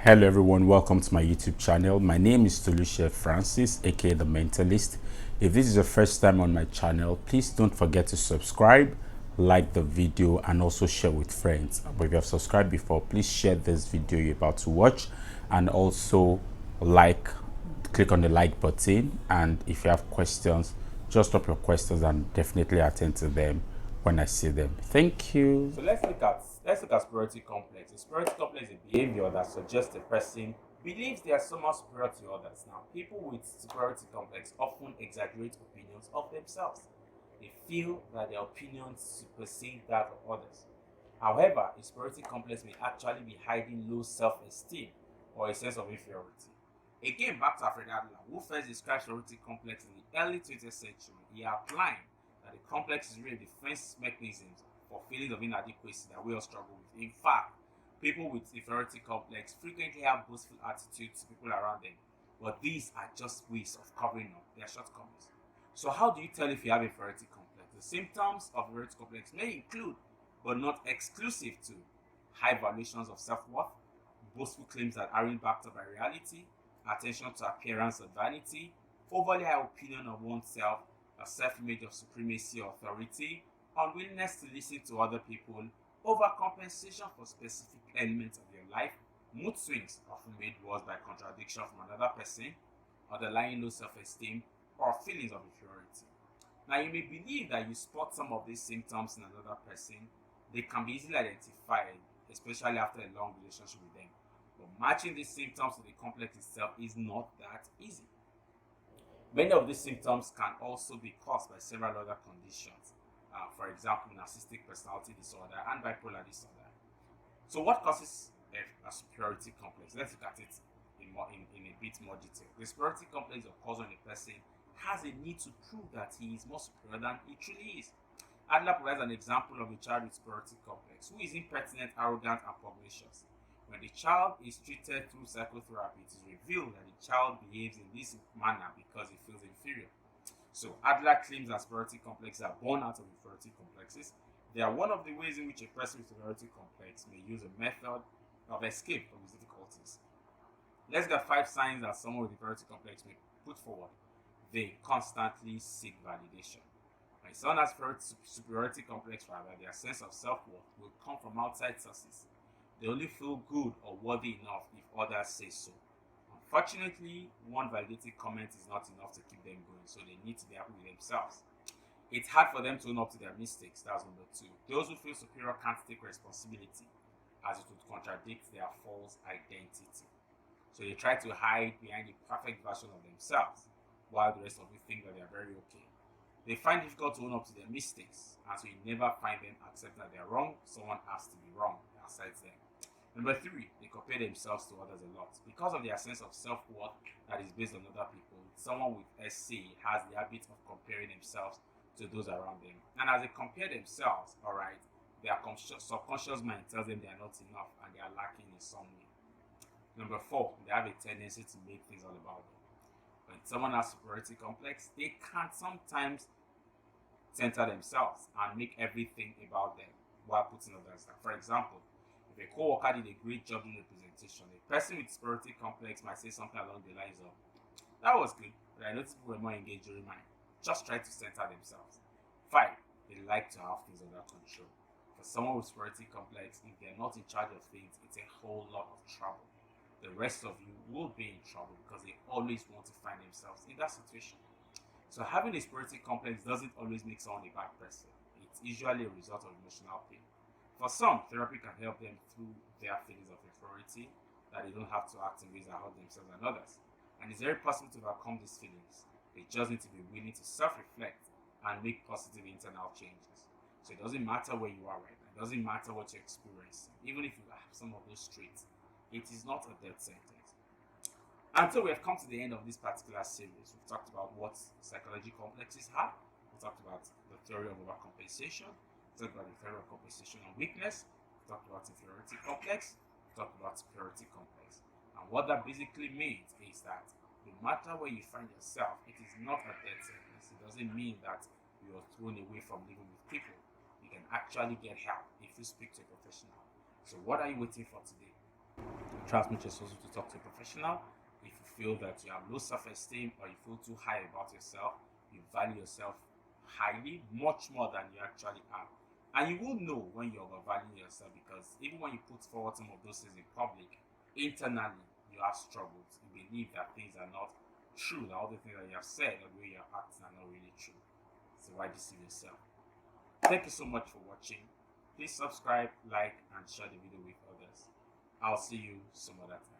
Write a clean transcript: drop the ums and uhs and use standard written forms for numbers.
Hello everyone, welcome to my YouTube channel. My name is Toluche Francis, aka The Mentalist. If this is your first time on my channel, please don't forget to subscribe, like the video, and also share with friends. But if you have subscribed before, please share this video you're about to watch, and also click on the like button. And if you have questions, just drop your questions and definitely attend to them when I see them. Thank you. So let's look at superiority complex. The superiority complex is a behavior that suggests a person believes they are somehow superior to others. Now, people with superiority complex often exaggerate opinions of themselves. They feel that their opinions supersede that of others. However, a superiority complex may actually be hiding low self-esteem or a sense of inferiority. Again, back to Alfred Adler, who first described superiority complex in the early 20th century. He outlined that the complex is really a defense mechanism for feelings of inadequacy that we all struggle with. In fact, people with inferiority complex frequently have boastful attitudes to people around them, but these are just ways of covering up their shortcomings. So how do you tell if you have inferiority complex? The symptoms of inferiority complex may include, but not exclusive to, high valuations of self-worth, boastful claims that aren't backed up by reality, attention to appearance and vanity, overly high opinion of oneself, a self-image of supremacy or authority, unwillingness to listen to other people, overcompensation for specific elements of your life, mood swings often made worse by contradiction from another person, underlying low self-esteem, or feelings of inferiority. Now, you may believe that you spot some of these symptoms in another person. They can be easily identified, especially after a long relationship with them. But matching these symptoms to the complex itself is not that easy. Many of these symptoms can also be caused by several other conditions. For example, narcissistic personality disorder and bipolar disorder. So what causes a superiority complex? Let's look at it in a bit more detail. The superiority complex occurs when a person has a need to prove that he is more superior than he truly is. Adler provides an example of a child with superiority complex who is impertinent, arrogant, and pugnacious. When the child is treated through psychotherapy, it is revealed that the child behaves in this manner because he feels inferior. So Adler claims that superiority complexes are born out of inferiority complexes. They are one of the ways in which a person with inferiority complex may use a method of escape from his difficulties. Let's get 5 signs that someone with inferiority complex may put forward. They constantly seek validation. When someone has superiority complex, rather, their sense of self-worth will come from outside sources. They only feel good or worthy enough if others say so. Unfortunately, one validating comment is not enough to keep them going, so they need to be happy with themselves. It's hard for them to own up to their mistakes. That's number 2. Those who feel superior can't take responsibility, as it would contradict their false identity. So they try to hide behind a perfect version of themselves, while the rest of you think that they are very okay. They find it difficult to own up to their mistakes, and so you never find them accept that they are wrong. Someone has to be wrong besides them. Number 3, they compare themselves to others a lot. Because of their sense of self-worth that is based on other people, someone with SC has the habit of comparing themselves to those around them. And as they compare themselves, alright, their subconscious mind tells them they are not enough and they are lacking in some way. Number 4, they have a tendency to make things all about them. When someone has superiority complex, they can sometimes center themselves and make everything about them while putting others down. For example, if a co-worker did a great job in a presentation, a person with superiority complex might say something along the lines of, "That was good, but I noticed people were more engaged during mine." Just try to center themselves. 5, they like to have things under control. For someone with superiority complex, if they're not in charge of things, it's a whole lot of trouble. The rest of you will be in trouble because they always want to find themselves in that situation. So having a superiority complex doesn't always make someone a bad person. It's usually a result of emotional pain. For some, therapy can help them through their feelings of inferiority, that they don't have to act in ways that hurt themselves and others. And it's very possible to overcome these feelings. They just need to be willing to self-reflect and make positive internal changes. So it doesn't matter where you are right now. It doesn't matter what you're experiencing. Even if you have some of those traits, it is not a death sentence. And so we have come to the end of this particular series. We've talked about what psychology complexes are. We talked about the theory of overcompensation. We talked about the theory of compensation and weakness. We talked about inferiority complex. We talked about superiority complex. And what that basically means is that no matter where you find yourself, it is not a death sentence. It doesn't mean that you are thrown away from living with people. You can actually get help if you speak to a professional. So what are you waiting for today? Transmit is also to talk to a professional. If you feel that you have low self-esteem or you feel too high about yourself, you value yourself highly, much more than you actually are. And you will know when you're overvaluing yourself, because even when you put forward some of those things in public, internally you have struggles. You believe that things are not true, that all the things that you have said or the way you're acting are not really true. So why deceive yourself? Thank you so much for watching. Please subscribe, like, and share the video with others. I'll see you some other time.